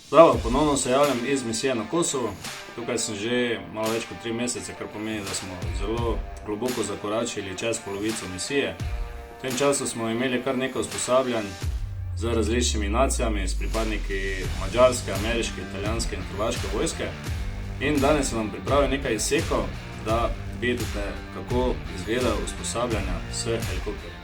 Zdravo, ponovno se javljam iz misije na Kosovo. Tukaj sem že malo več kot 3 mesece, kar pomeni, da smo zelo globoko zakoračili čez polovico misije. V tem času smo imeli kar nekaj usposabljanj z različnimi nacijami, s pripadniki madžarske, ameriške, italijanske in hrvaške vojske. In danes sem vam pripravil nekaj izsekov, da vidite, kako izgleda usposabljanja s helikopterjem.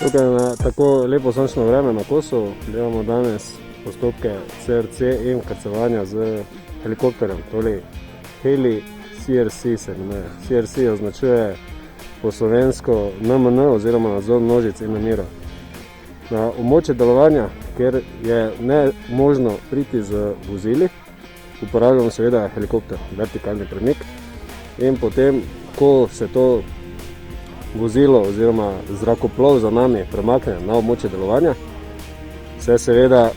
Tukaj na tako lepo sončno vreme na Kosovu delamo danes postopke CRC in krcevanja z helikopterjem, torej Heli CRC se imenuje. CRC označuje po slovensko NMN oziroma nadzor množic in namirov. Na območje delovanja, kjer je ne možno priti z vozili, uporabljamo seveda helikopter, vertikalni premik, in potem, ko se to vozilo oziroma zrakoplov za nami premakne na območje delovanja, se seveda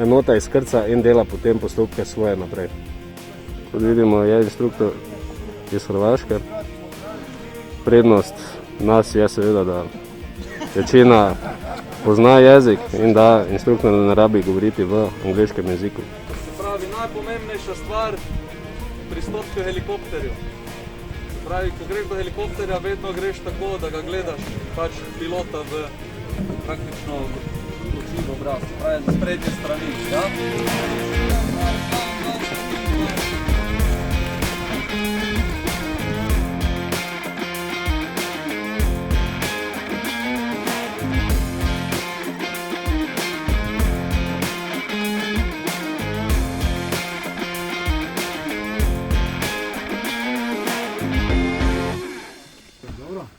enota izkrca in dela potem postopke svoje naprej. Kot vidimo, je inštruktor iz Hrvaške. Prednost nas je seveda, da večina pozna jezik in da inštruktor ne rabi govoriti v angleškem jeziku. Pravi, najpomembnejša stvar, pristop k helikopterju. Pravi, ko greš do helikopterja, vedno greš tako, da ga gledaš pač pilota v praktično oči v obraz, pravi, z prednje strani. Ja?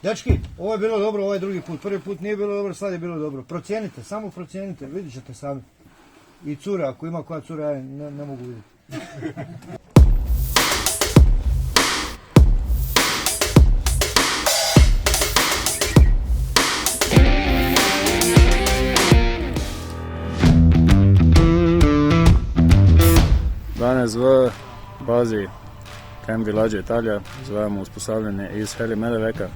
Dečki, ovo je bilo dobro, ovaj drugi put. Prvi put nije bilo dobro, sad je bilo dobro. Procijenite, samo procijenite, vidit ćete sami. I cure, ako ima koja cura, ja ne mogu vidjeti. Danes v bazi Camp Villaggio Italija izvajamo usposabljanje iz Heli Medeveka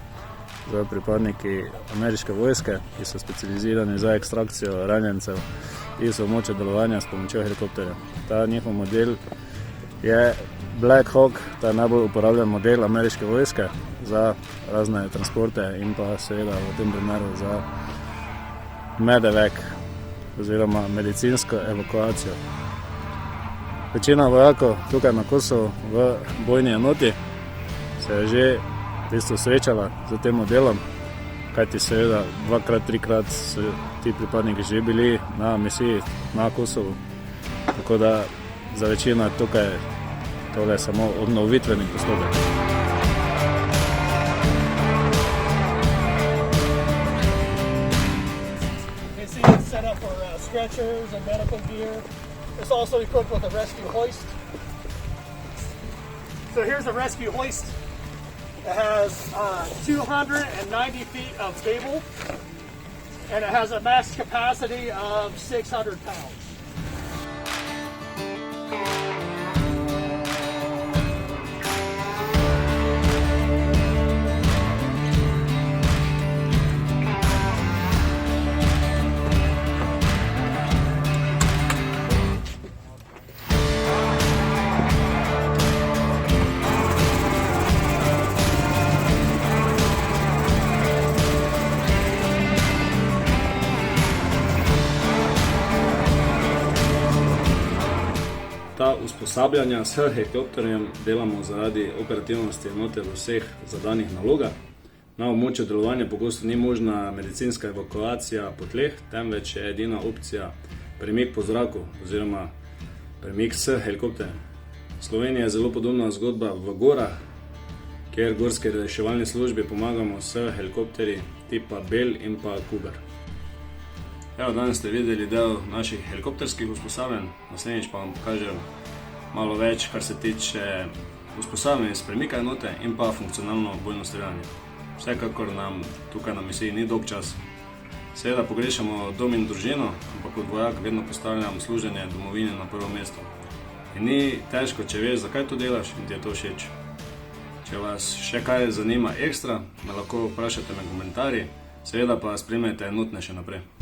z pripadniki ameriške vojske, ki so specializirani za ekstrakcijo ranjencev iz območja delovanja s pomočjo helikopterja. Ta njihov model je Black Hawk, ta je najbolj uporabljen model ameriške vojske za razne transporte in pa seveda v tem primeru za Medevek oziroma medicinsko evakuacijo. Večina vojakov tukaj na Kosovu v bojni enoti se je že v bistvu srečala z tem modelom, kajti seveda 2-krat, 3-krat so ti pripadniki že bili na misiji na Kosovu, tako da za večino je tukaj tole samo obnovitveni postopek. Stretchers and medical gear. It's also equipped with a rescue hoist. So here's a rescue hoist. It has 290 feet of cable, and it has a max capacity of 600 pounds. Ta usposabljanja s helikopterjem delamo zaradi operativnosti enote v vseh zadanih nalogah. Na območju delovanja pogosto ni možna medicinska evakuacija po tleh, temveč je edina opcija premik po zraku oziroma premik s helikopterjem. Slovenija je zelo podobna zgodba v gorah, kjer gorske reševalne službe pomagamo s helikopterji tipa Bell in pa Cougar. Evo, danes ste videli del naših helikopterskih usposabljanj, naslednjič pa vam pokažem malo več, kar se tiče usposabljanja iz premika enote in pa funkcionalno bojno streljanje. Vsekakor nam tukaj na misiji ni dolg čas. Seveda pogrešamo dom in družino, ampak kot vojak vedno postavljam služenje domovine na prvo mesto. In ni težko, če veš, zakaj to delaš in ti je to všeč. Če vas še kaj zanima ekstra, me lahko vprašate med komentarji, seveda pa spremljajte enotne še naprej.